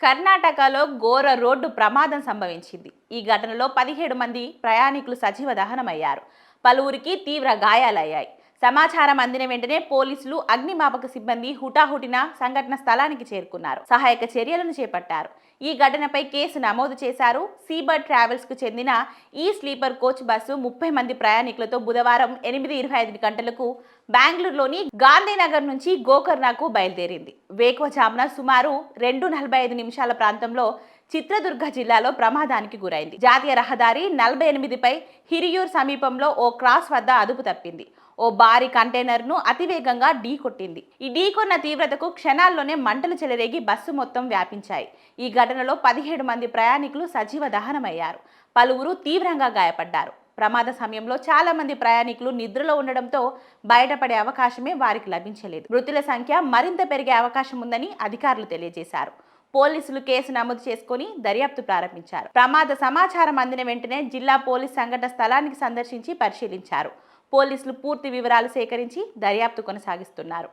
కర్ణాటకలో ఘోర రోడ్డు ప్రమాదం సంభవించింది. ఈ ఘటనలో 17 మంది ప్రయాణికులు సజీవ దహనమయ్యారు. పలువురికి తీవ్ర గాయాలయ్యాయి. సమాచారం అందిన వెంటనే పోలీసులు, అగ్నిమాపక సిబ్బంది హుటాహుటిన సంఘటన స్థలానికి చేరుకున్నారు. సహాయక చర్యలను చేపట్టారు. ఈ ఘటనపై కేసు నమోదు చేశారు. సీబర్డ్ ట్రావెల్స్ కు చెందిన ఈ స్లీపర్ కోచ్ బస్సు 30 మంది ప్రయాణికులతో బుధవారం 8:25 గంటలకు బెంగళూరులోని గాంధీనగర్ నుంచి గోకర్ణకు బయలుదేరింది. వేకువజామున సుమారు 2:45 నిమిషాల ప్రాంతంలో చిత్రదుర్గ జిల్లాలో ప్రమాదానికి గురైంది. జాతీయ రహదారి 48పై హిరియూర్ సమీపంలో ఓ క్రాస్ వద్ద అదుపు తప్పింది. ఓ భారీ కంటైనర్ను అతివేగంగా ఢీకొట్టింది. ఈ ఢీకొన్న తీవ్రతకు క్షణాల్లోనే మంటలు చెలరేగి బస్సు మొత్తం వ్యాపించాయి. ఈ ఘటనలో 17 మంది ప్రయాణికులు సజీవ దహనమయ్యారు. పలువురు తీవ్రంగా గాయపడ్డారు. ప్రమాద సమయంలో చాలా మంది ప్రయాణికులు నిద్రలో ఉండడంతో బయటపడే అవకాశమే వారికి లభించలేదు. మృతుల సంఖ్య మరింత పెరిగే అవకాశం ఉందని అధికారులు తెలియజేశారు. పోలీసులు కేసు నమోదు చేసుకుని దర్యాప్తు ప్రారంభించారు. ప్రమాద సమాచారం అందిన వెంటనే జిల్లా పోలీస్ సంఘటన స్థలానికి సందర్శించి పరిశీలించారు. పోలీసులు పూర్తి వివరాలు సేకరించి దర్యాప్తు కొనసాగిస్తున్నారు.